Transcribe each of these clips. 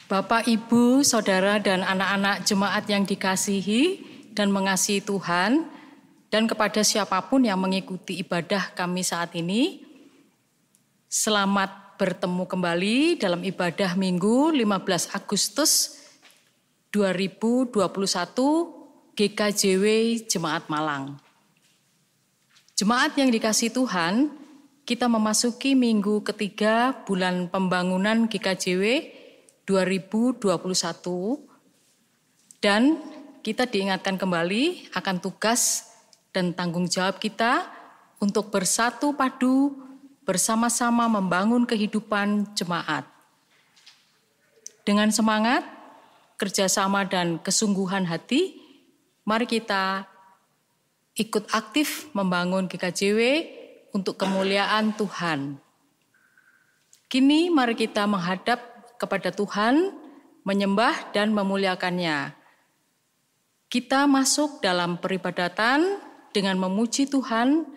Bapak, Ibu, Saudara, dan anak-anak jemaat yang dikasihi dan mengasihi Tuhan, dan kepada siapapun yang mengikuti ibadah kami saat ini, selamat bertemu kembali dalam ibadah Minggu 15 Agustus 2021 GKJW Jemaat Malang. Jemaat yang dikasihi Tuhan, kita memasuki minggu ketiga bulan pembangunan GKJW 2021 dan kita diingatkan kembali akan tugas dan tanggung jawab kita untuk bersatu padu bersama-sama membangun kehidupan jemaat. Dengan semangat, kerjasama dan kesungguhan hati, mari kita ikut aktif membangun GKJW untuk kemuliaan Tuhan. Kini mari kita menghadap kepada Tuhan, menyembah dan memuliakannya. Kita masuk dalam peribadatan dengan memuji Tuhan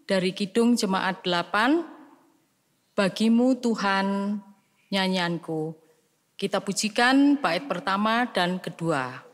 dari Kidung Jemaat 8, Bagimu Tuhan nyanyianku. Kita pujikan bait pertama dan kedua.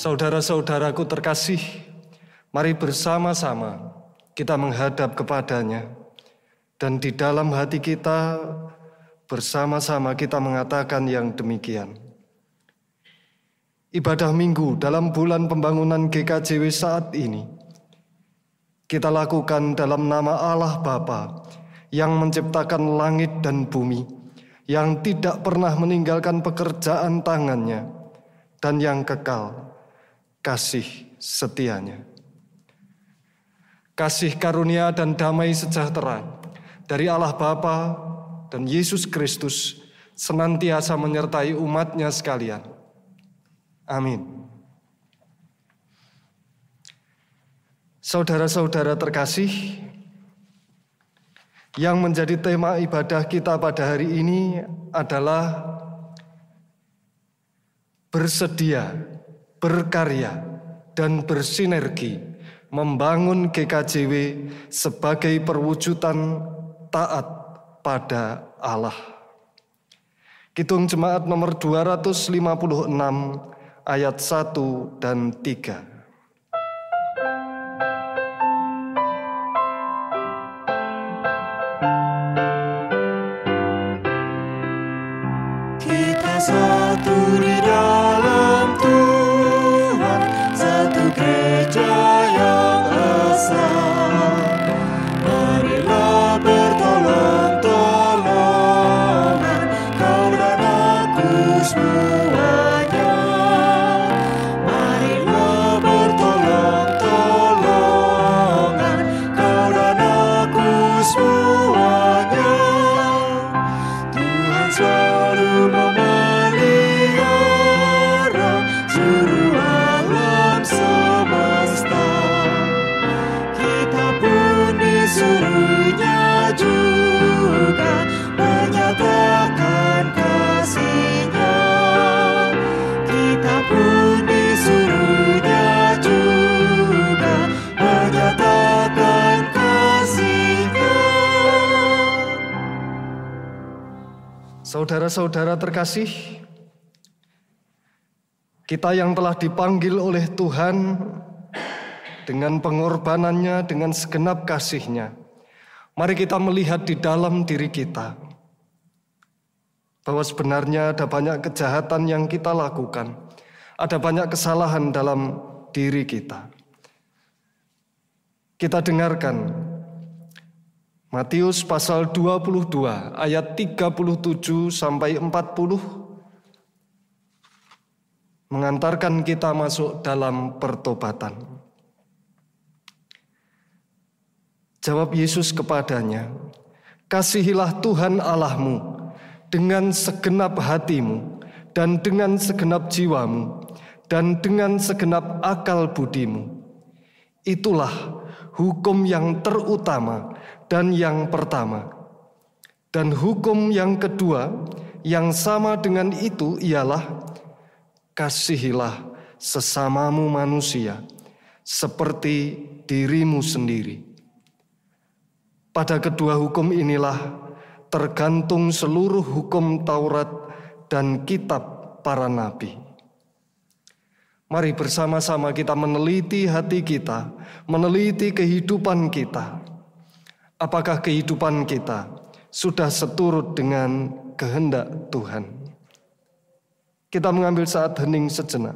Saudara-saudaraku terkasih, mari bersama-sama kita menghadap kepadanya dan di dalam hati kita bersama-sama kita mengatakan yang demikian. Ibadah Minggu dalam bulan pembangunan GKJW saat ini kita lakukan dalam nama Allah Bapa yang menciptakan langit dan bumi, yang tidak pernah meninggalkan pekerjaan tangannya dan yang kekal kasih setianya. Kasih karunia dan damai sejahtera dari Allah Bapa dan Yesus Kristus senantiasa menyertai umatnya sekalian. Amin. Saudara-saudara terkasih, yang menjadi tema ibadah kita pada hari ini adalah bersedia, berkarya, dan bersinergi membangun GKJW sebagai perwujudan taat pada Allah. Kidung Jemaat nomor 256 ayat 1 dan 3. Kita satu di dalam Tuhan, satu gereja yang esa. Marilah bertolong-tolongan, kau dan aku semuanya. Marilah bertolong-tolongan, kau dan aku semuanya. Tuhan selalu memelihara Saudara-saudara terkasih, kita yang telah dipanggil oleh Tuhan dengan pengorbanannya, dengan segenap kasih-Nya, mari kita melihat di dalam diri kita bahwa sebenarnya ada banyak kejahatan yang kita lakukan, ada banyak kesalahan dalam diri kita. Kita dengarkan Matius pasal 22 ayat 37 sampai 40 mengantarkan kita masuk dalam pertobatan. Jawab Yesus kepadanya, "Kasihilah Tuhan Allahmu dengan segenap hatimu dan dengan segenap jiwamu dan dengan segenap akal budimu. Itulah hukum yang terutama dan yang pertama. Dan hukum yang kedua yang sama dengan itu ialah kasihilah sesamamu manusia seperti dirimu sendiri. Pada kedua hukum inilah tergantung seluruh hukum Taurat dan kitab para nabi." Mari bersama-sama kita meneliti hati kita, meneliti kehidupan kita. Apakah kehidupan kita sudah seturut dengan kehendak Tuhan? Kita mengambil saat hening sejenak.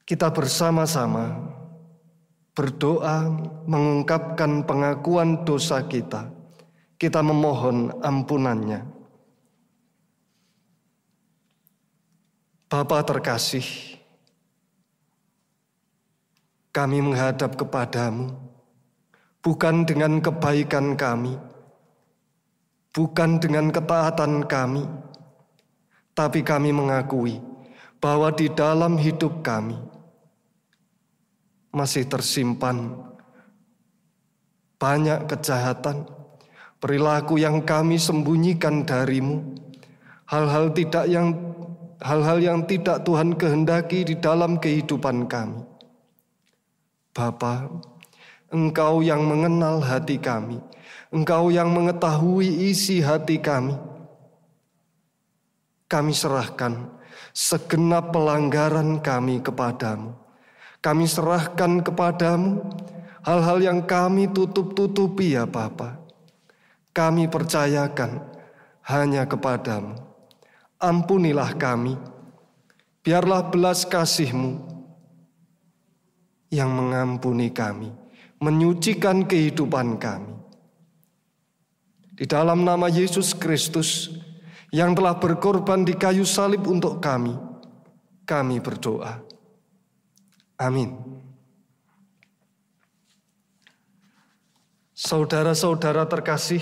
Kita bersama-sama berdoa mengungkapkan pengakuan dosa kita. Kita memohon ampunan-Nya. Bapa terkasih, kami menghadap kepadamu, bukan dengan kebaikan kami, bukan dengan ketaatan kami, tapi kami mengakui bahwa di dalam hidup kami masih tersimpan banyak kejahatan, perilaku yang kami sembunyikan darimu, hal-hal yang tidak Tuhan kehendaki di dalam kehidupan kami. Bapa, Engkau yang mengenal hati kami, Engkau yang mengetahui isi hati kami. Kami serahkan segenap pelanggaran kami kepadamu. Kami serahkan kepadamu hal-hal yang kami tutup-tutupi ya Bapa. Kami percayakan hanya kepadamu. Ampunilah kami, biarlah belas kasih-Mu yang mengampuni kami, menyucikan kehidupan kami. Di dalam nama Yesus Kristus yang telah berkorban di kayu salib untuk kami berdoa. Amin. Saudara-saudara terkasih,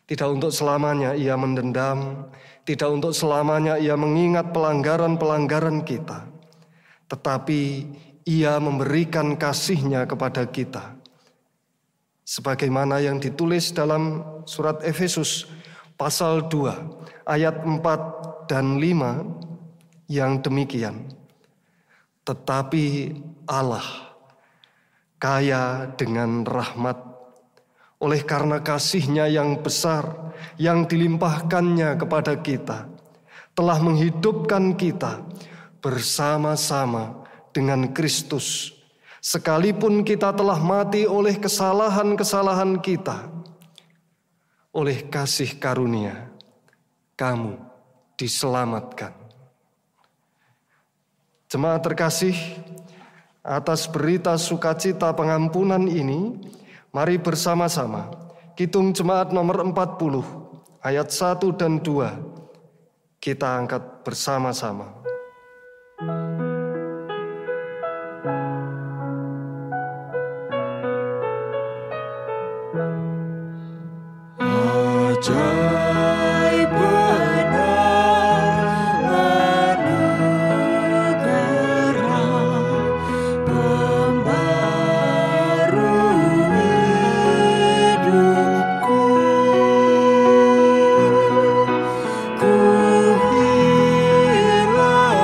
tidak untuk selamanya ia mendendam, tidak untuk selamanya ia mengingat pelanggaran-pelanggaran kita, tetapi ia memberikan kasih-Nya kepada kita. Sebagaimana yang ditulis dalam surat Efesus pasal 2 ayat 4 dan 5 yang demikian. Tetapi Allah kaya dengan rahmat, oleh karena kasih-Nya yang besar yang dilimpahkan-Nya kepada kita, telah menghidupkan kita bersama-sama dengan Kristus. Sekalipun kita telah mati oleh kesalahan-kesalahan kita, oleh kasih karunia, kamu diselamatkan. Jemaat terkasih, atas berita sukacita pengampunan ini, mari bersama-sama Kidung Jemaat nomor 40 ayat 1 dan 2 kita angkat bersama-sama. Ajaib benar anugerah membarui hidupku. Ku hilang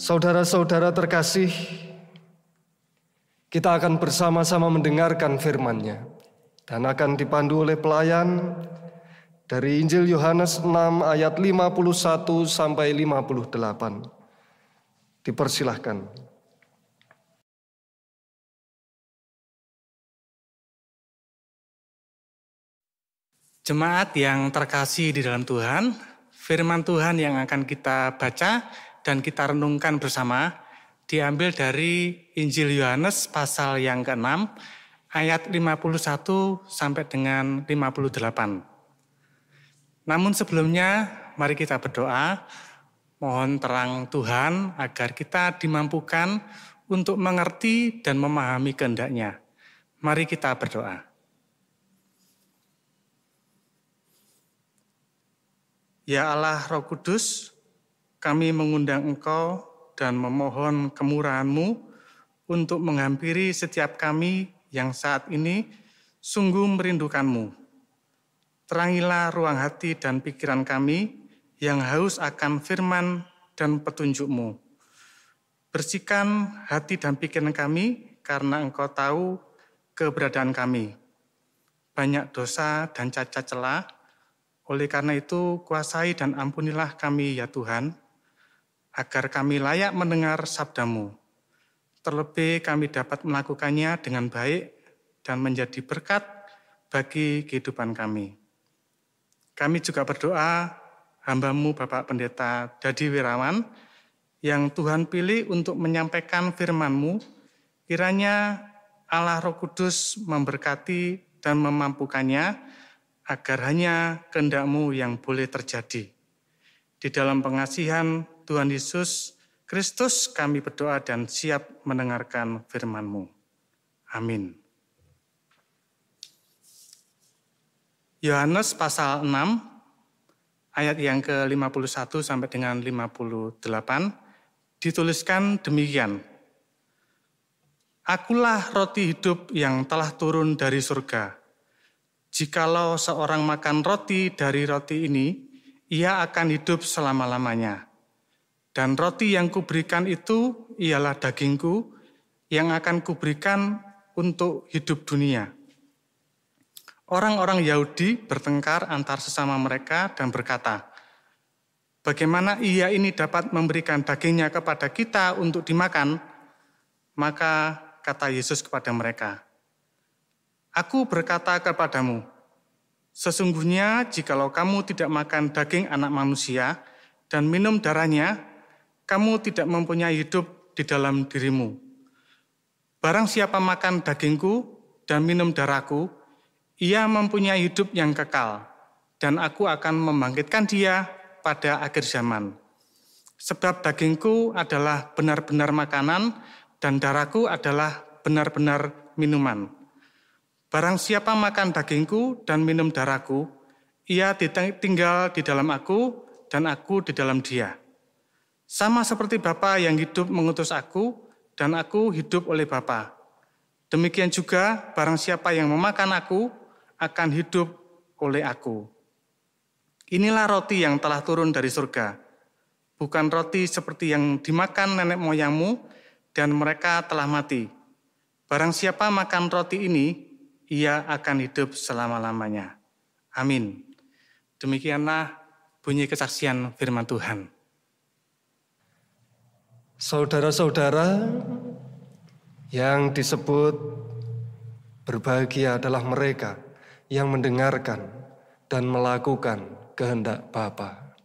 Saudara-saudara terkasih, kita akan bersama-sama mendengarkan firman-Nya dan akan dipandu oleh pelayan dari Injil Yohanes 6 ayat 51 sampai 58. Dipersilahkan. Jemaat yang terkasih di dalam Tuhan, firman Tuhan yang akan kita baca dan kita renungkan bersama diambil dari Injil Yohanes pasal yang ke-6 ayat 51 sampai dengan 58. Namun sebelumnya mari kita berdoa, mohon terang Tuhan agar kita dimampukan untuk mengerti dan memahami kehendak-Nya. Mari kita berdoa. Ya Allah Roh Kudus, kami mengundang Engkau dan memohon kemurahan-Mu untuk menghampiri setiap kami yang saat ini sungguh merindukan-Mu. Terangilah ruang hati dan pikiran kami yang haus akan firman dan petunjuk-Mu. Bersihkan hati dan pikiran kami karena Engkau tahu keberadaan kami. Banyak dosa dan cacat celah. Oleh karena itu, kuasai dan ampunilah kami ya Tuhan, agar kami layak mendengar sabda-Mu. Terlebih kami dapat melakukannya dengan baik dan menjadi berkat bagi kehidupan kami. Kami juga berdoa, hamba-Mu Bapak Pendeta Dadi Wirawan, yang Tuhan pilih untuk menyampaikan firman-Mu, kiranya Allah Roh Kudus memberkati dan memampukannya, agar hanya kehendak-Mu yang boleh terjadi. Di dalam pengasihan Tuhan Yesus Kristus kami berdoa dan siap mendengarkan firman-Mu. Amin. Yohanes pasal 6 ayat yang ke-51 sampai dengan 58 dituliskan demikian. Akulah roti hidup yang telah turun dari surga. Jikalau seorang makan roti dari roti ini, ia akan hidup selama-lamanya. Dan roti yang kuberikan itu ialah dagingku yang akan kuberikan untuk hidup dunia. Orang-orang Yahudi bertengkar antar sesama mereka dan berkata, bagaimana ia ini dapat memberikan dagingnya kepada kita untuk dimakan? Maka kata Yesus kepada mereka, Aku berkata kepadamu, sesungguhnya jikalau kamu tidak makan daging anak manusia dan minum darahnya, kamu tidak mempunyai hidup di dalam dirimu. Barang siapa makan dagingku dan minum darahku, ia mempunyai hidup yang kekal, dan aku akan membangkitkan dia pada akhir zaman. Sebab dagingku adalah benar-benar makanan, dan darahku adalah benar-benar minuman. Barang siapa makan dagingku dan minum darahku, ia tinggal di dalam aku dan aku di dalam dia. Sama seperti Bapa yang hidup mengutus aku dan aku hidup oleh Bapa. Demikian juga barang siapa yang memakan aku akan hidup oleh aku. Inilah roti yang telah turun dari surga. Bukan roti seperti yang dimakan nenek moyangmu dan mereka telah mati. Barang siapa makan roti ini, ia akan hidup selama-lamanya. Amin. Demikianlah bunyi kesaksian firman Tuhan. Saudara-saudara, yang disebut berbahagia adalah mereka yang mendengarkan dan melakukan kehendak Bapa.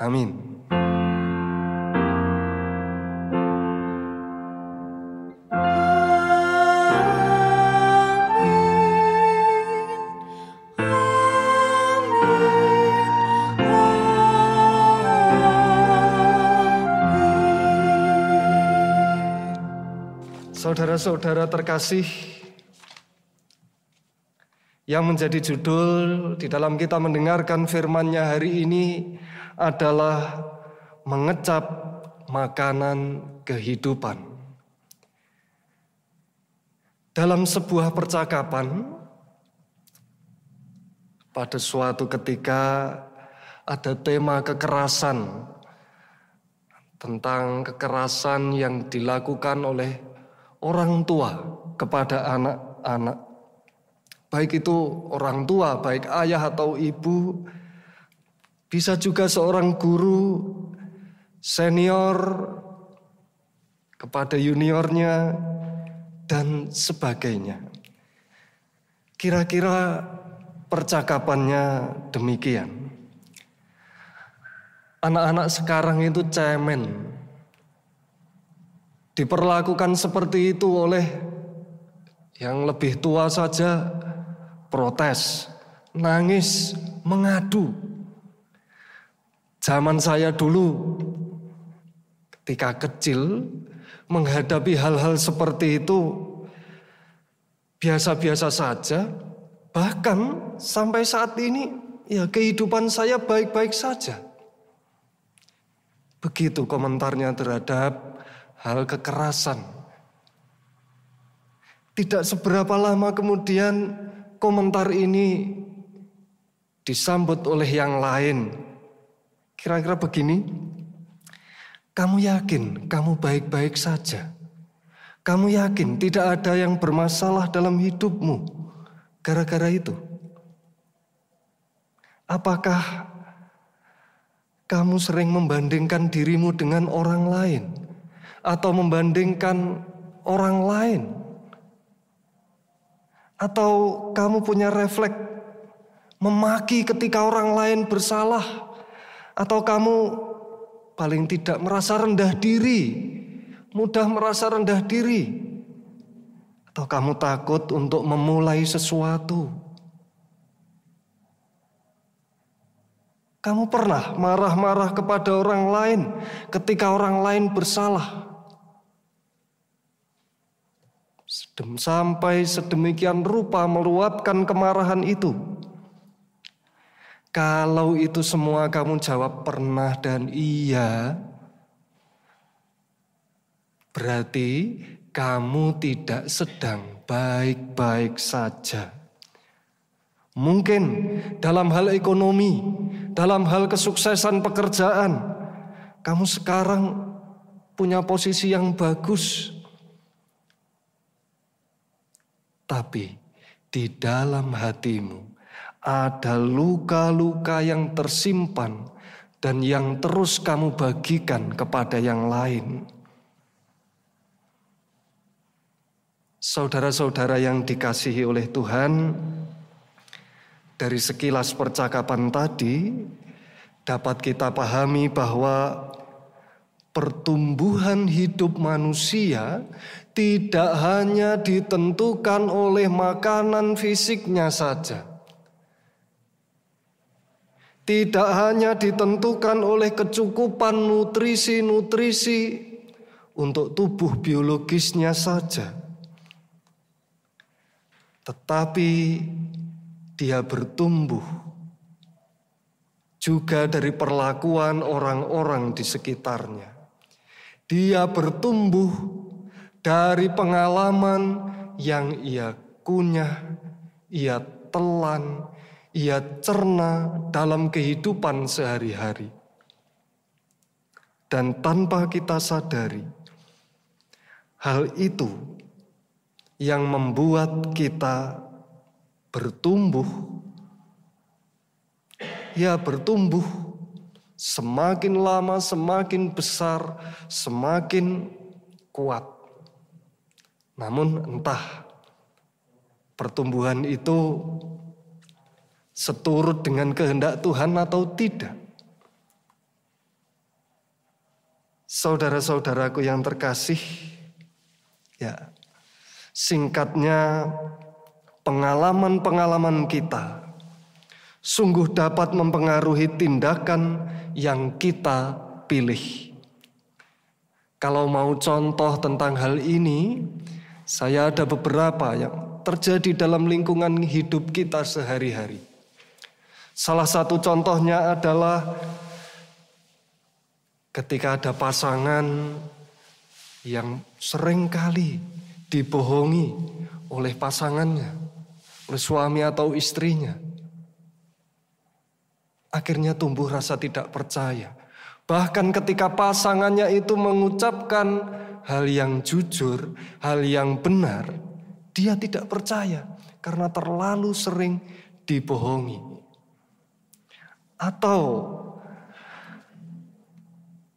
Amin. Saudara-saudara terkasih, yang menjadi judul di dalam kita mendengarkan firman-Nya hari ini adalah mengecap makanan kehidupan. Dalam sebuah percakapan, pada suatu ketika ada tema kekerasan tentang kekerasan yang dilakukan oleh orang tua kepada anak-anak. Baik itu orang tua, baik ayah atau ibu, bisa juga seorang guru senior kepada juniornya dan sebagainya. Kira-kira percakapannya demikian. Anak-anak sekarang itu cemen. Diperlakukan seperti itu oleh yang lebih tua saja, protes, nangis, mengadu. Zaman saya dulu ketika kecil menghadapi hal-hal seperti itu biasa-biasa saja. Bahkan sampai saat ini ya kehidupan saya baik-baik saja. Begitu komentarnya terhadap hal kekerasan. Tidak seberapa lama kemudian komentar ini disambut oleh yang lain. Kira-kira begini, kamu yakin kamu baik-baik saja? Kamu yakin tidak ada yang bermasalah dalam hidupmu gara-gara itu? Apakah kamu sering membandingkan dirimu dengan orang lain atau membandingkan orang lain? Atau kamu punya refleks memaki ketika orang lain bersalah? Atau kamu paling tidak merasa rendah diri, mudah merasa rendah diri? Atau kamu takut untuk memulai sesuatu? Kamu pernah marah-marah kepada orang lain ketika orang lain bersalah? Sampai sedemikian rupa meluapkan kemarahan itu. Kalau itu semua kamu jawab pernah dan iya, berarti kamu tidak sedang baik-baik saja. Mungkin dalam hal ekonomi, dalam hal kesuksesan pekerjaan, kamu sekarang punya posisi yang bagus. Tapi di dalam hatimu ada luka-luka yang tersimpan dan yang terus kamu bagikan kepada yang lain. Saudara-saudara yang dikasihi oleh Tuhan, dari sekilas percakapan tadi dapat kita pahami bahwa pertumbuhan hidup manusia tidak hanya ditentukan oleh makanan fisiknya saja. Tidak hanya ditentukan oleh kecukupan nutrisi-nutrisi untuk tubuh biologisnya saja. Tetapi dia bertumbuh juga dari perlakuan orang-orang di sekitarnya. Dia bertumbuh dari pengalaman yang ia kunyah, ia telan, ia cerna dalam kehidupan sehari-hari. Dan tanpa kita sadari, hal itu yang membuat kita bertumbuh. Ya, bertumbuh semakin lama semakin besar, semakin kuat. Namun entah pertumbuhan itu seturut dengan kehendak Tuhan atau tidak. Saudara-saudaraku yang terkasih, ya, singkatnya pengalaman-pengalaman kita sungguh dapat mempengaruhi tindakan yang kita pilih. Kalau mau contoh tentang hal ini, saya ada beberapa yang terjadi dalam lingkungan hidup kita sehari-hari. Salah satu contohnya adalah ketika ada pasangan yang seringkali dibohongi oleh pasangannya, oleh suami atau istrinya. Akhirnya tumbuh rasa tidak percaya. Bahkan ketika pasangannya itu mengucapkan hal yang jujur, hal yang benar, dia tidak percaya karena terlalu sering dibohongi. Atau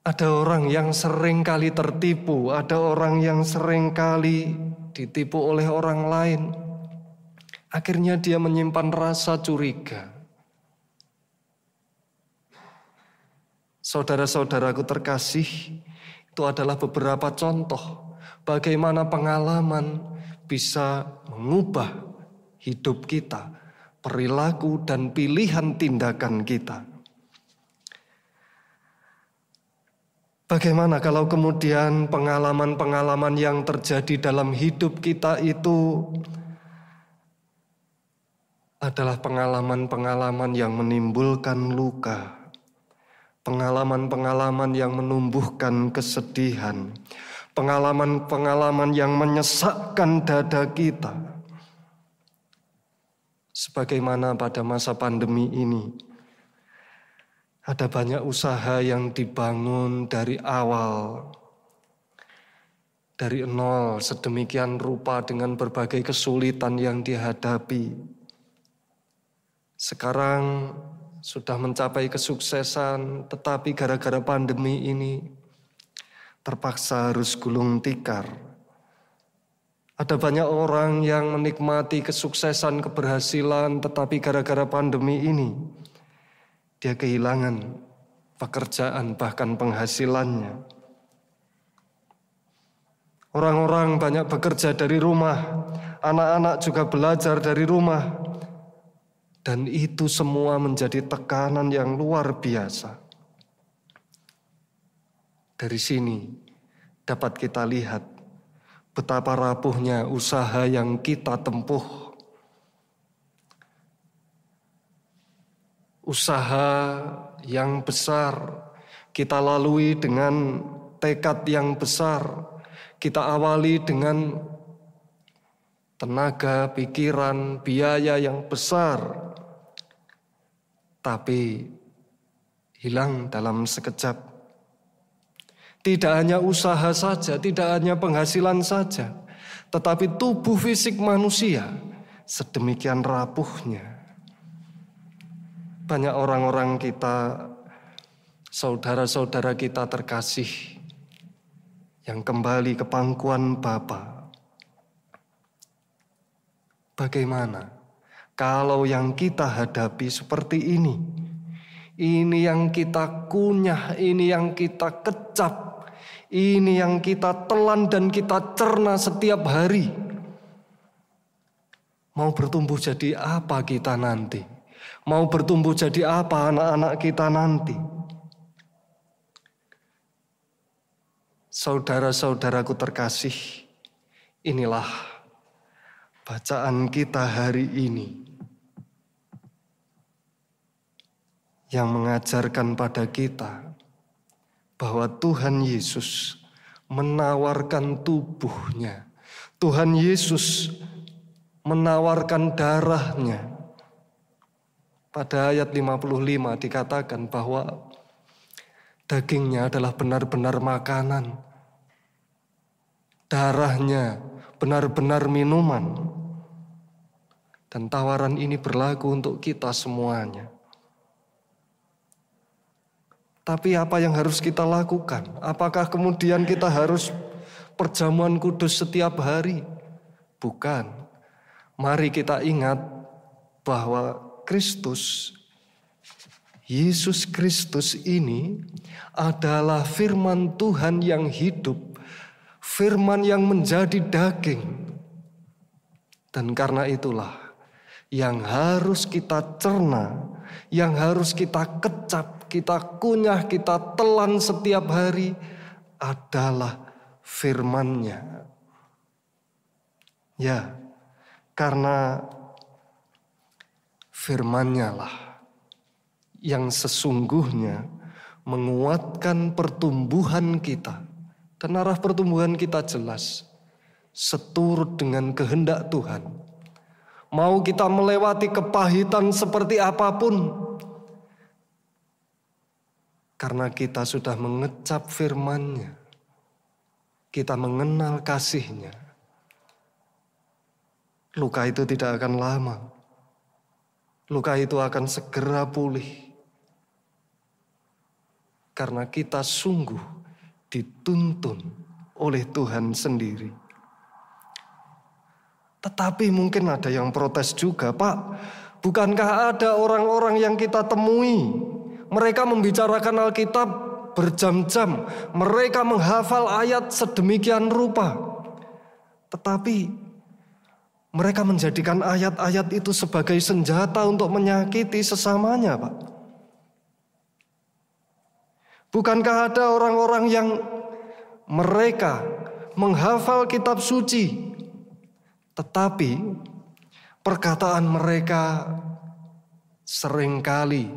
ada orang yang sering kali tertipu, ada orang yang sering kali ditipu oleh orang lain. Akhirnya dia menyimpan rasa curiga. Saudara-saudaraku terkasih, itu adalah beberapa contoh bagaimana pengalaman bisa mengubah hidup kita, perilaku dan pilihan tindakan kita. Bagaimana kalau kemudian pengalaman-pengalaman yang terjadi dalam hidup kita itu adalah pengalaman-pengalaman yang menimbulkan luka, pengalaman-pengalaman yang menumbuhkan kesedihan, pengalaman-pengalaman yang menyesakkan dada kita. Sebagaimana pada masa pandemi ini, ada banyak usaha yang dibangun dari awal, dari nol sedemikian rupa dengan berbagai kesulitan yang dihadapi. Sekarang sudah mencapai kesuksesan, tetapi gara-gara pandemi ini terpaksa harus gulung tikar. Ada banyak orang yang menikmati kesuksesan, keberhasilan, tetapi gara-gara pandemi ini dia kehilangan pekerjaan, bahkan penghasilannya. Orang-orang banyak bekerja dari rumah, anak-anak juga belajar dari rumah. Dan itu semua menjadi tekanan yang luar biasa. Dari sini dapat kita lihat betapa rapuhnya usaha yang kita tempuh. Usaha yang besar kita lalui dengan tekad yang besar. Kita awali dengan tenaga, pikiran, biaya yang besar. Tapi hilang dalam sekejap. Tidak hanya usaha saja, tidak hanya penghasilan saja, tetapi tubuh fisik manusia sedemikian rapuhnya. Banyak orang-orang kita, saudara-saudara kita terkasih, yang kembali ke pangkuan Bapa. Bagaimana kalau yang kita hadapi seperti ini yang kita kunyah, ini yang kita kecap, ini yang kita telan dan kita cerna setiap hari. Mau bertumbuh jadi apa kita nanti? Mau bertumbuh jadi apa anak-anak kita nanti? Saudara-saudaraku terkasih, inilah bacaan kita hari ini yang mengajarkan pada kita bahwa Tuhan Yesus menawarkan tubuhnya. Tuhan Yesus menawarkan darahnya. Pada ayat 55 dikatakan bahwa dagingnya adalah benar-benar makanan. Darahnya benar-benar minuman. Dan tawaran ini berlaku untuk kita semuanya. Tapi apa yang harus kita lakukan? Apakah kemudian kita harus perjamuan kudus setiap hari? Bukan. Mari kita ingat bahwa Yesus Kristus ini adalah firman Tuhan yang hidup, firman yang menjadi daging. Dan karena itulah yang harus kita cerna, yang harus kita kecap, kita kunyah, kita telan setiap hari adalah firman-Nya. Ya, karena firman-Nya lah yang sesungguhnya menguatkan pertumbuhan kita. Dan arah pertumbuhan kita jelas, seturut dengan kehendak Tuhan. Mau kita melewati kepahitan seperti apapun, Karena kita sudah mengecap firman-Nya, kita mengenal kasih-Nya, luka itu tidak akan lama. Luka itu akan segera pulih. Karena kita sungguh dituntun oleh Tuhan sendiri. Tetapi mungkin ada yang protes juga, Pak, bukankah ada orang-orang yang kita temui? Mereka membicarakan Alkitab berjam-jam. Mereka menghafal ayat sedemikian rupa. Tetapi mereka menjadikan ayat-ayat itu sebagai senjata untuk menyakiti sesamanya, Pak. Bukankah ada orang-orang yang mereka menghafal kitab suci, tetapi perkataan mereka seringkali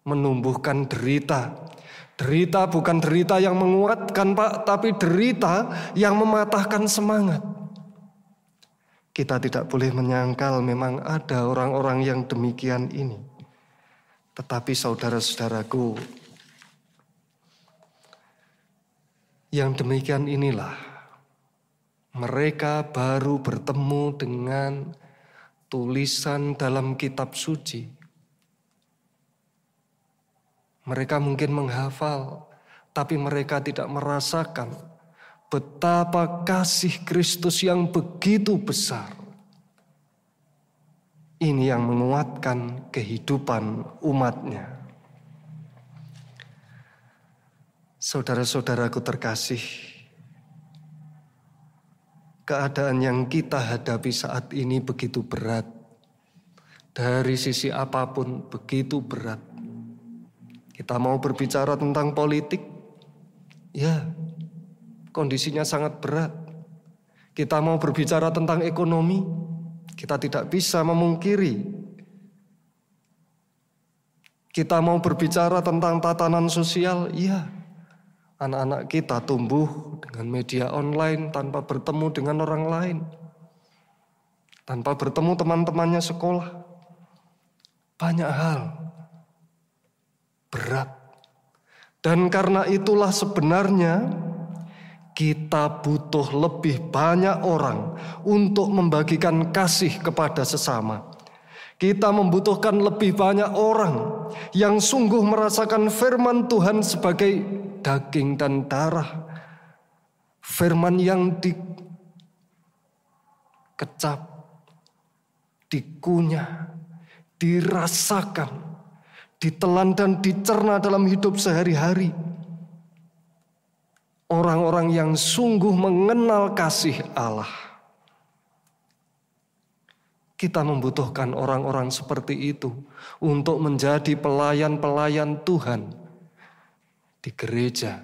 menumbuhkan derita. Derita bukan derita yang menguatkan, Pak, tapi derita yang mematahkan semangat. Kita tidak boleh menyangkal memang ada orang-orang yang demikian ini. Tetapi saudara-saudaraku, yang demikian inilah mereka baru bertemu dengan tulisan dalam kitab suci. Mereka mungkin menghafal, tapi mereka tidak merasakan betapa kasih Kristus yang begitu besar. Ini yang menguatkan kehidupan umat-Nya. Saudara-saudaraku terkasih, keadaan yang kita hadapi saat ini begitu berat. Dari sisi apapun begitu berat. Kita mau berbicara tentang politik, ya kondisinya sangat berat. Kita mau berbicara tentang ekonomi, kita tidak bisa memungkiri. Kita mau berbicara tentang tatanan sosial, ya anak-anak kita tumbuh dengan media online tanpa bertemu dengan orang lain. Tanpa bertemu teman-temannya sekolah. Banyak hal berat. Dan karena itulah sebenarnya kita butuh lebih banyak orang untuk membagikan kasih kepada sesama. Kita membutuhkan lebih banyak orang yang sungguh merasakan firman Tuhan sebagai daging dan darah. Firman yang dikecap, dikunyah, dirasakan, ditelan dan dicerna dalam hidup sehari-hari. Orang-orang yang sungguh mengenal kasih Allah. Kita membutuhkan orang-orang seperti itu untuk menjadi pelayan-pelayan Tuhan di gereja,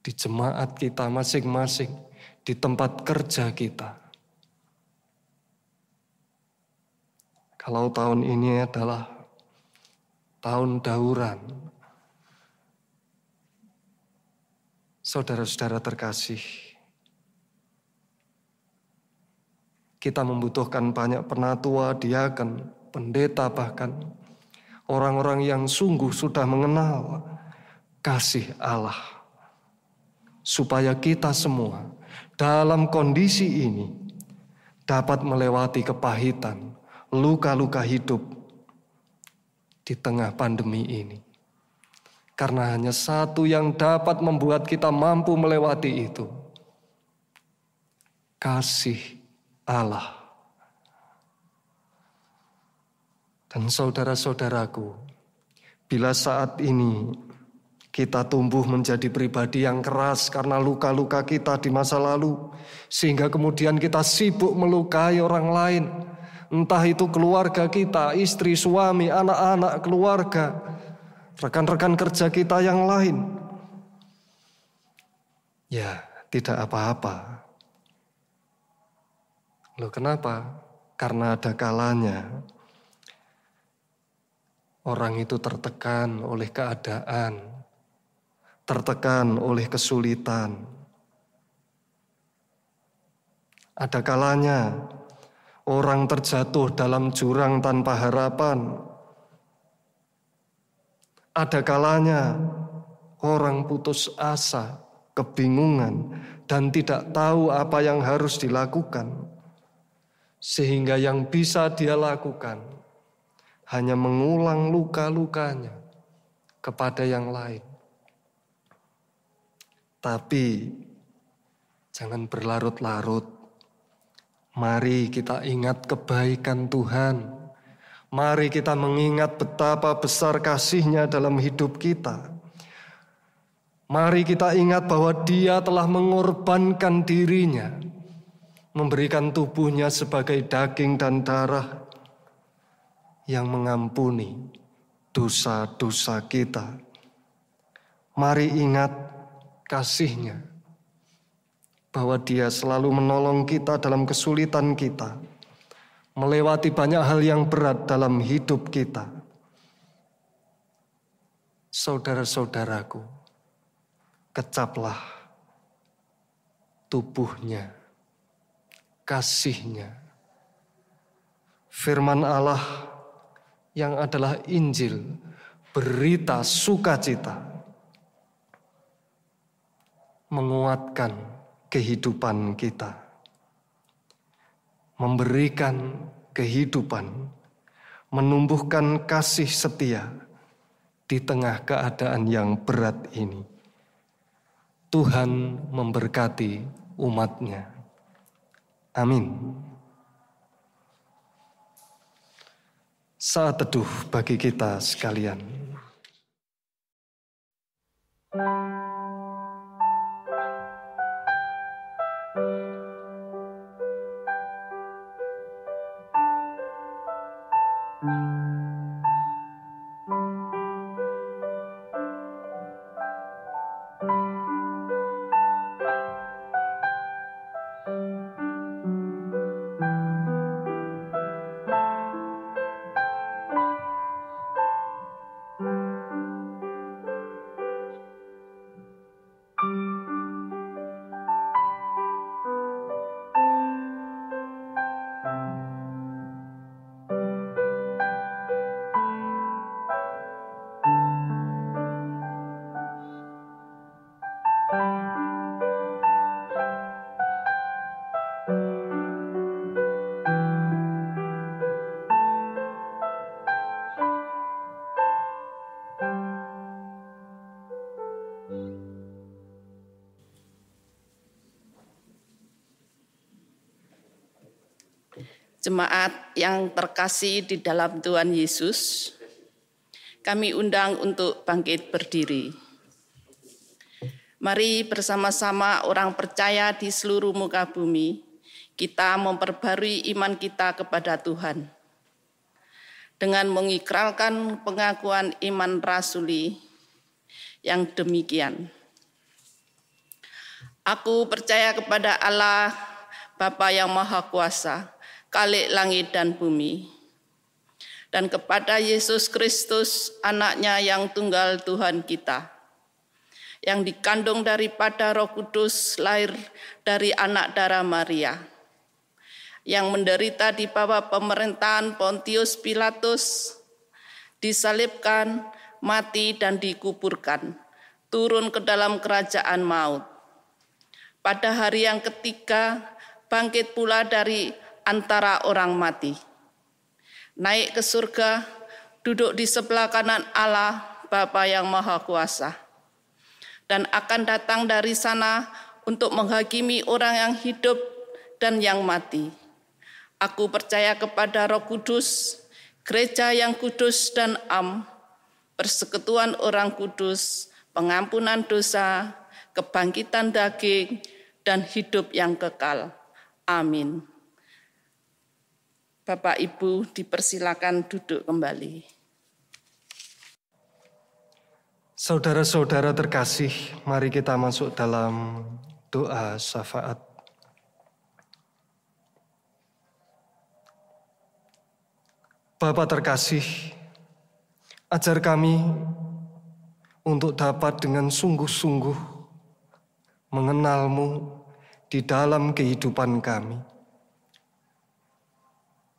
di jemaat kita masing-masing, di tempat kerja kita. Kalau tahun ini adalah tahun dauran, saudara-saudara terkasih, kita membutuhkan banyak penatua, diaken, pendeta bahkan, orang-orang yang sungguh sudah mengenal kasih Allah. Supaya kita semua dalam kondisi ini dapat melewati kepahitan, luka-luka hidup di tengah pandemi ini. Karena hanya satu yang dapat membuat kita mampu melewati itu. Kasih Allah. Dan saudara-saudaraku, bila saat ini kita tumbuh menjadi pribadi yang keras karena luka-luka kita di masa lalu, sehingga kemudian kita sibuk melukai orang lain, entah itu keluarga kita, istri, suami, anak-anak, keluarga, rekan-rekan kerja kita yang lain. Ya, tidak apa-apa. Loh, kenapa? Karena ada kalanya orang itu tertekan oleh keadaan, tertekan oleh kesulitan. Ada kalanya orang terjatuh dalam jurang tanpa harapan. Ada kalanya orang putus asa, kebingungan, dan tidak tahu apa yang harus dilakukan. Sehingga yang bisa dia lakukan hanya mengulang luka-lukanya kepada yang lain. Tapi jangan berlarut-larut. Mari kita ingat kebaikan Tuhan. Mari kita mengingat betapa besar kasih-Nya dalam hidup kita. Mari kita ingat bahwa Dia telah mengorbankan dirinya, memberikan tubuhnya sebagai daging dan darah yang mengampuni dosa-dosa kita. Mari ingat kasih-Nya, bahwa Dia selalu menolong kita dalam kesulitan kita, melewati banyak hal yang berat dalam hidup kita. Saudara-saudaraku, kecaplah tubuh-Nya, kasih-Nya. Firman Allah yang adalah Injil, berita sukacita, menguatkan kehidupan kita, memberikan kehidupan, menumbuhkan kasih setia di tengah keadaan yang berat ini. Tuhan memberkati umat-Nya. Amin. Saat teduh bagi kita sekalian. Jemaat yang terkasih di dalam Tuhan Yesus, kami undang untuk bangkit berdiri. Mari bersama-sama orang percaya di seluruh muka bumi, kita memperbarui iman kita kepada Tuhan. Dengan mengikrarkan pengakuan iman rasuli yang demikian. Aku percaya kepada Allah, Bapa yang Maha Kuasa, Khalik langit dan bumi, dan kepada Yesus Kristus, anaknya yang tunggal Tuhan kita, yang dikandung daripada Roh Kudus, lahir dari anak darah Maria, yang menderita di bawah pemerintahan Pontius Pilatus, disalibkan, mati dan dikuburkan, turun ke dalam kerajaan maut. Pada hari yang ketiga, bangkit pula dari antara orang mati, naik ke surga, duduk di sebelah kanan Allah Bapa yang Maha Kuasa, dan akan datang dari sana untuk menghakimi orang yang hidup dan yang mati. Aku percaya kepada Roh Kudus, gereja yang kudus dan am, persekutuan orang kudus, pengampunan dosa, kebangkitan daging, dan hidup yang kekal. Amin. Bapak Ibu dipersilakan duduk kembali. Saudara-saudara terkasih, mari kita masuk dalam doa syafaat. Bapa terkasih, ajar kami untuk dapat dengan sungguh-sungguh mengenal-Mu di dalam kehidupan kami.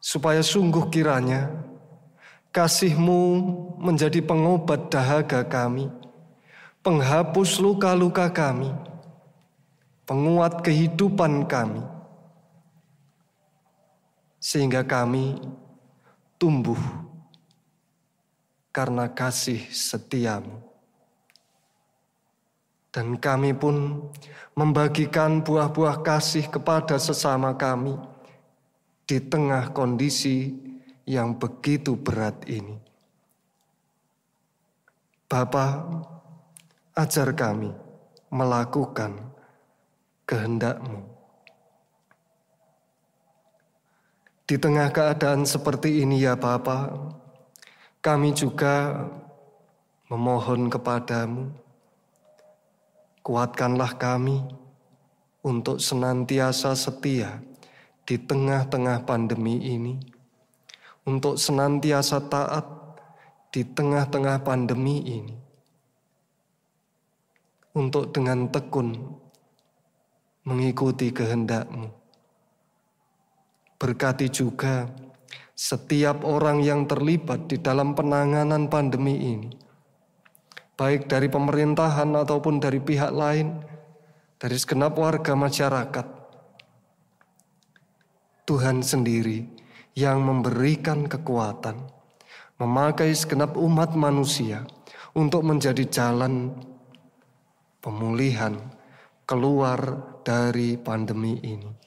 Supaya sungguh kiranya Kasih-Mu menjadi pengobat dahaga kami, penghapus luka-luka kami, penguat kehidupan kami, sehingga kami tumbuh karena kasih setia-Mu. Dan kami pun membagikan buah-buah kasih kepada sesama kami di tengah kondisi yang begitu berat ini. Bapa, ajar kami melakukan kehendak-Mu. Di tengah keadaan seperti ini ya Bapa, kami juga memohon kepada-Mu, kuatkanlah kami untuk senantiasa setia di tengah-tengah pandemi ini, untuk senantiasa taat di tengah-tengah pandemi ini, untuk dengan tekun mengikuti kehendak-Mu. Berkati juga setiap orang yang terlibat di dalam penanganan pandemi ini, baik dari pemerintahan ataupun dari pihak lain, dari segenap warga masyarakat. Tuhan sendiri yang memberikan kekuatan, memakai segenap umat manusia untuk menjadi jalan pemulihan keluar dari pandemi ini.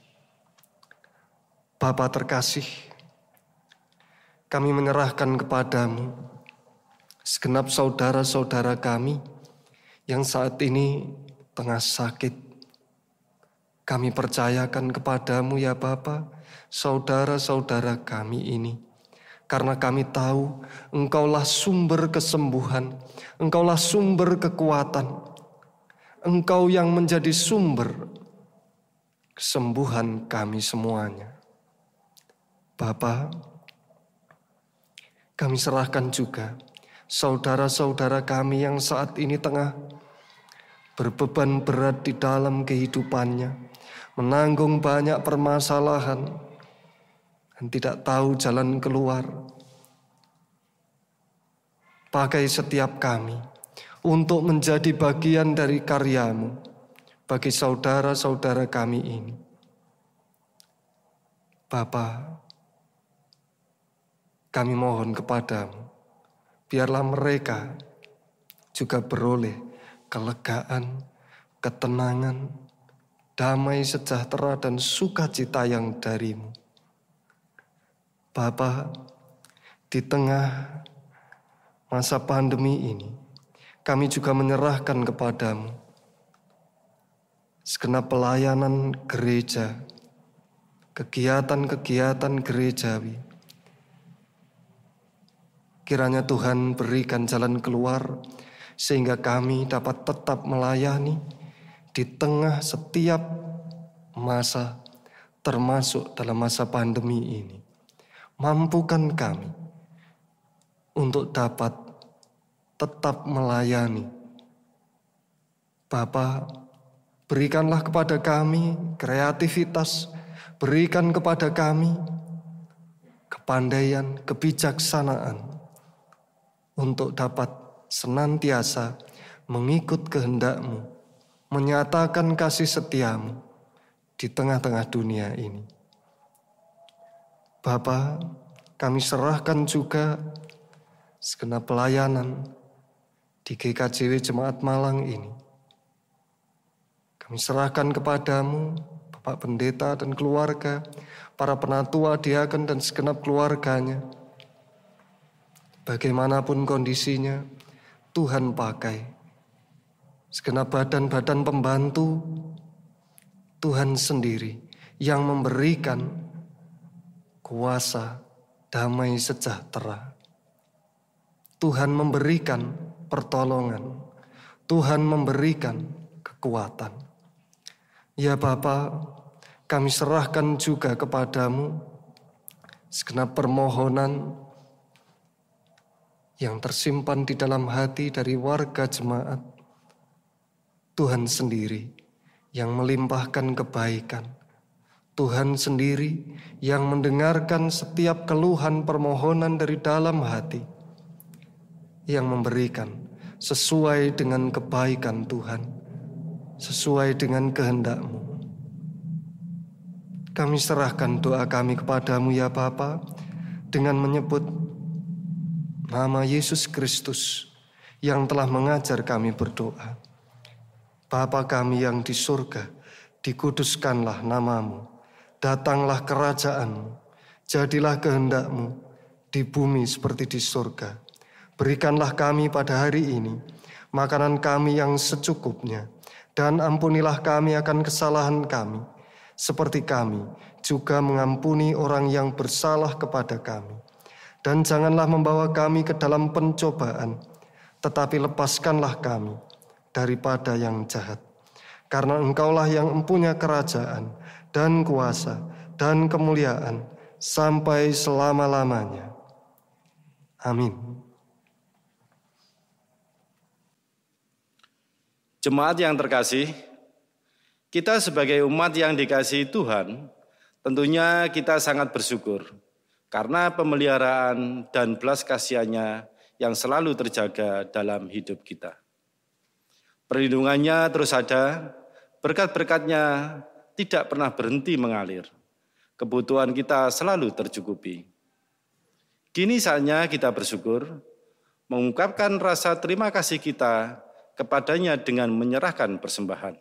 Bapa terkasih, kami menyerahkan kepada-Mu segenap saudara-saudara kami yang saat ini tengah sakit. Kami percayakan kepada-Mu ya Bapa, saudara-saudara kami ini. Karena kami tahu Engkaulah sumber kesembuhan, Engkaulah sumber kekuatan, Engkau yang menjadi sumber kesembuhan kami semuanya. Bapa, kami serahkan juga saudara-saudara kami yang saat ini tengah berbeban berat di dalam kehidupannya, menanggung banyak permasalahan dan tidak tahu jalan keluar. Pakai setiap kami untuk menjadi bagian dari karya-Mu bagi saudara-saudara kami ini. Bapa, kami mohon kepada-Mu, biarlah mereka juga beroleh kelegaan, ketenangan, damai sejahtera dan sukacita yang dari-Mu. Bapa, di tengah masa pandemi ini, kami juga menyerahkan kepada-Mu segenap pelayanan gereja, kegiatan-kegiatan gerejawi. Kiranya Tuhan berikan jalan keluar sehingga kami dapat tetap melayani di tengah setiap masa, termasuk dalam masa pandemi ini. Mampukan kami untuk dapat tetap melayani. Bapa, berikanlah kepada kami kreativitas, berikan kepada kami kepandaian, kebijaksanaan untuk dapat senantiasa mengikut kehendak-Mu, menyatakan kasih setia-Mu di tengah-tengah dunia ini. Bapa, kami serahkan juga segenap pelayanan di GKJW Jemaat Malang ini. Kami serahkan kepada-Mu, Bapak Pendeta dan keluarga, para penatua, diaken dan segenap keluarganya. Bagaimanapun kondisinya, Tuhan pakai segenap badan-badan pembantu, Tuhan sendiri yang memberikan kuasa damai sejahtera. Tuhan memberikan pertolongan, Tuhan memberikan kekuatan. Ya Bapa, kami serahkan juga kepada-Mu segenap permohonan yang tersimpan di dalam hati dari warga jemaat. Tuhan sendiri yang melimpahkan kebaikan, Tuhan sendiri yang mendengarkan setiap keluhan permohonan dari dalam hati, yang memberikan sesuai dengan kebaikan Tuhan, sesuai dengan kehendak-Mu. Kami serahkan doa kami kepadamu ya Bapa, dengan menyebut nama Yesus Kristus yang telah mengajar kami berdoa. Bapa kami yang di surga, dikuduskanlah nama-Mu. Datanglah kerajaan-Mu, jadilah kehendak-Mu di bumi seperti di surga. Berikanlah kami pada hari ini makanan kami yang secukupnya, dan ampunilah kami akan kesalahan kami, seperti kami juga mengampuni orang yang bersalah kepada kami. Dan janganlah membawa kami ke dalam pencobaan, tetapi lepaskanlah kami daripada yang jahat. Karena Engkaulah yang mempunyai kerajaan dan kuasa dan kemuliaan sampai selama-lamanya. Amin. Jemaat yang terkasih, kita sebagai umat yang dikasihi Tuhan, tentunya kita sangat bersyukur karena pemeliharaan dan belas kasihan-Nya yang selalu terjaga dalam hidup kita. Perlindungannya terus ada, berkat-berkat-Nya tidak pernah berhenti mengalir. Kebutuhan kita selalu tercukupi. Kini saatnya kita bersyukur, mengungkapkan rasa terima kasih kita kepada-Nya dengan menyerahkan persembahan.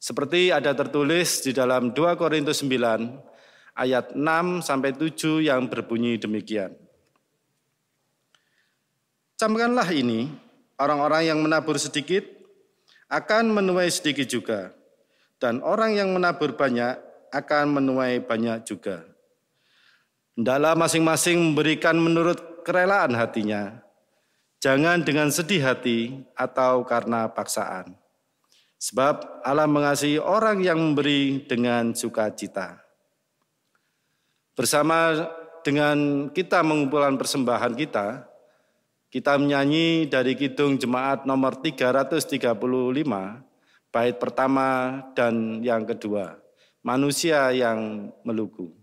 Seperti ada tertulis di dalam 2 Korintus 9 ayat 6-7 yang berbunyi demikian. Camkanlah ini, orang-orang yang menabur sedikit akan menuai sedikit juga, dan orang yang menabur banyak akan menuai banyak juga. Hendaklah masing-masing memberikan menurut kerelaan hatinya, jangan dengan sedih hati atau karena paksaan. Sebab Allah mengasihi orang yang memberi dengan sukacita. Bersama dengan kita mengumpulkan persembahan kita menyanyi dari Kidung Jemaat nomor 335, bait pertama dan yang kedua, Manusia yang Meluku.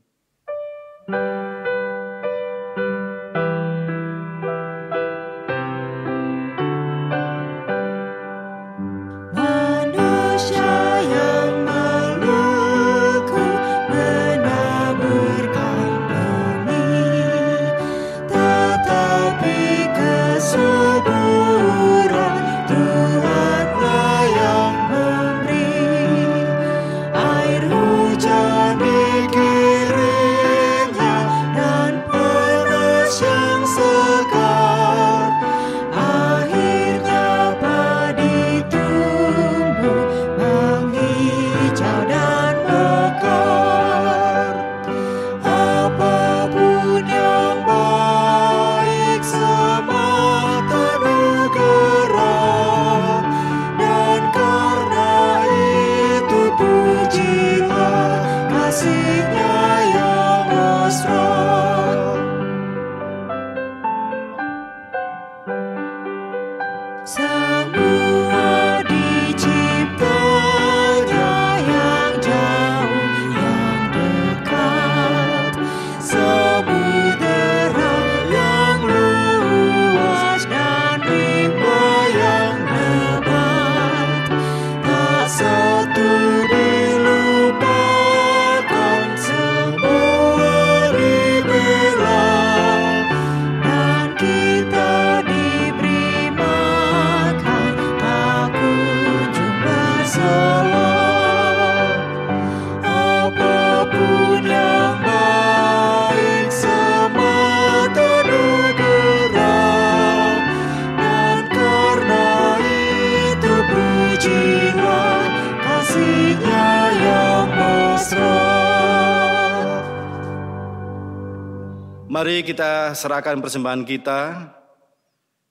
Mari kita serahkan persembahan kita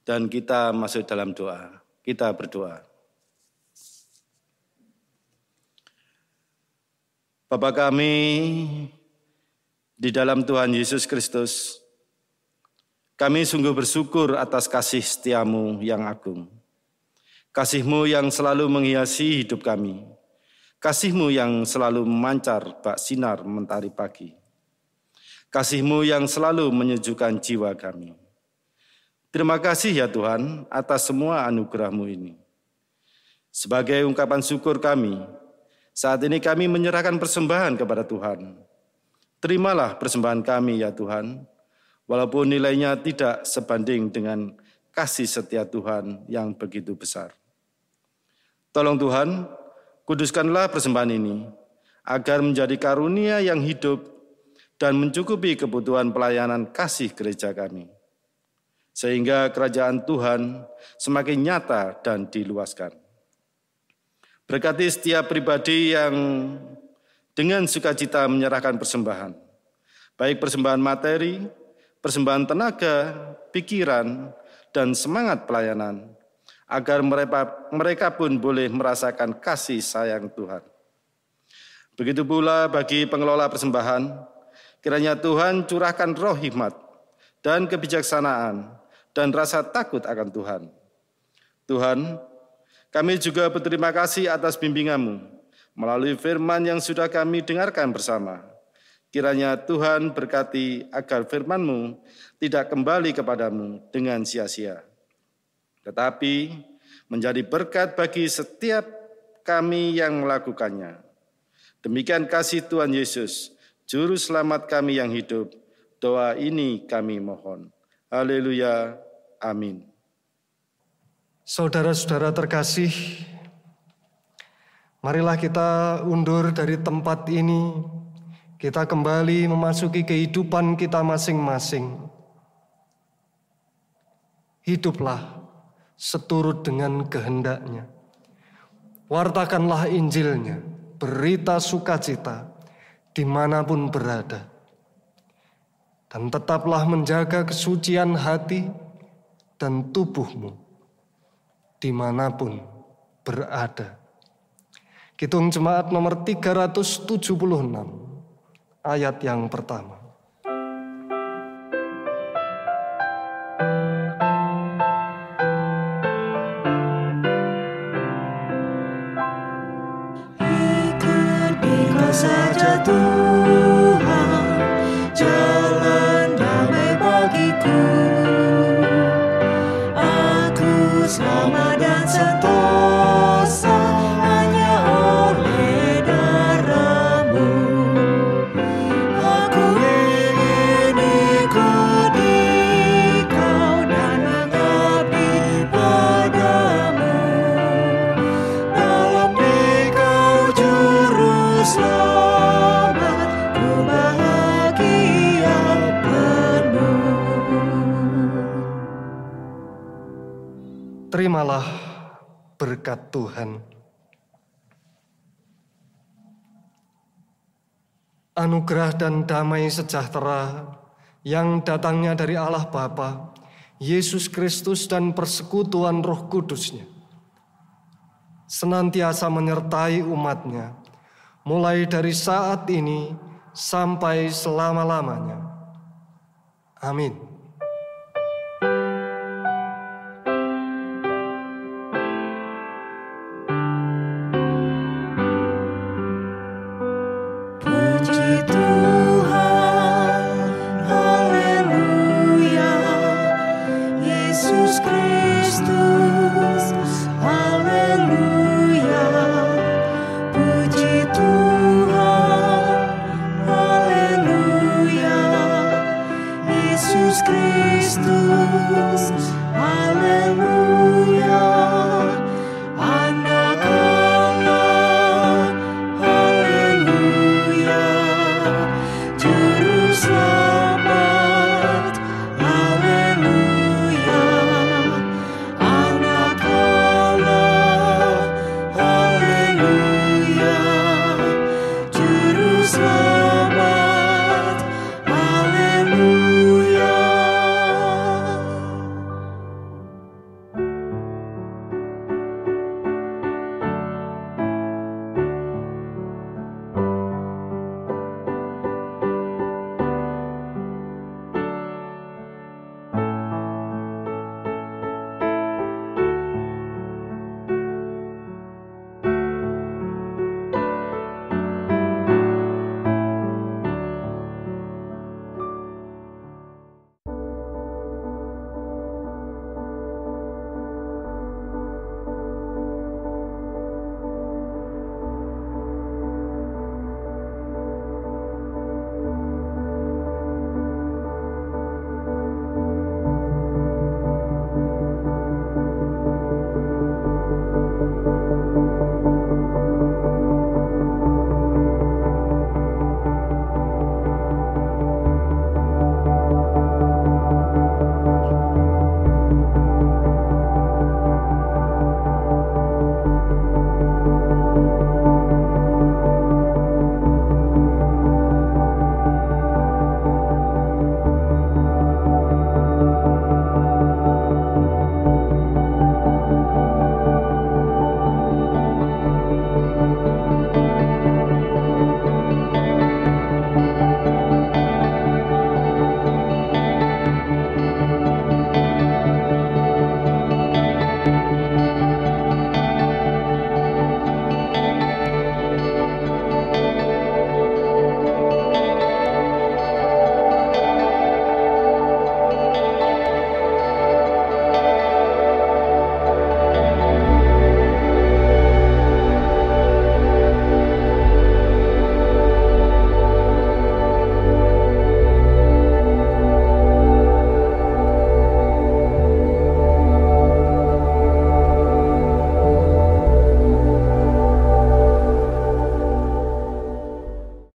dan kita masuk dalam doa. Kita berdoa. Bapa kami di dalam Tuhan Yesus Kristus, kami sungguh bersyukur atas kasih setiamu yang agung. Kasih-Mu yang selalu menghiasi hidup kami. Kasih-Mu yang selalu memancar bak sinar mentari pagi. Kasih-Mu yang selalu menyejukkan jiwa kami. Terima kasih ya Tuhan atas semua anugerah-Mu ini. Sebagai ungkapan syukur kami, saat ini kami menyerahkan persembahan kepada Tuhan. Terimalah persembahan kami ya Tuhan, walaupun nilainya tidak sebanding dengan kasih setia Tuhan yang begitu besar. Tolong Tuhan, kuduskanlah persembahan ini, agar menjadi karunia yang hidup dan mencukupi kebutuhan pelayanan kasih gereja kami. Sehingga kerajaan Tuhan semakin nyata dan diluaskan. Berkati setiap pribadi yang dengan sukacita menyerahkan persembahan, baik persembahan materi, persembahan tenaga, pikiran, dan semangat pelayanan, agar mereka pun boleh merasakan kasih sayang Tuhan. Begitu pula bagi pengelola persembahan, kiranya Tuhan curahkan roh hikmat dan kebijaksanaan dan rasa takut akan Tuhan. Tuhan, kami juga berterima kasih atas bimbingan-Mu melalui firman yang sudah kami dengarkan bersama. Kiranya Tuhan berkati agar firman-Mu tidak kembali kepadamu dengan sia-sia, tetapi menjadi berkat bagi setiap kami yang melakukannya. Demikian kasih Tuhan Yesus, Juru Selamat kami yang hidup. Doa ini kami mohon. Haleluya. Amin. Saudara-saudara terkasih, marilah kita undur dari tempat ini, kita kembali memasuki kehidupan kita masing-masing. Hiduplah seturut dengan kehendak-Nya. Wartakanlah Injil-Nya, berita sukacita dimanapun berada. Dan tetaplah menjaga kesucian hati dan tubuhmu dimanapun berada. Kidung Jemaat nomor 376, ayat yang pertama. Ikut saja Tuhan, jalan damai bagiku. Aku selamat dan sentosa hanya oleh darah-Mu. Aku ingin ikut Dikau dan mengabdi padamu. Dalam Dikau Juru Selamat, ku bahagia penuh. Terimalah berkat Tuhan. Anugerah dan damai sejahtera yang datangnya dari Allah Bapa, Yesus Kristus dan persekutuan Roh Kudus-Nya senantiasa menyertai umat-Nya, mulai dari saat ini sampai selama-lamanya. Amin. Puji Tuhan, haleluya, Yesus Kristus, haleluya. Puji Tuhan, haleluya, Yesus Kristus, haleluya.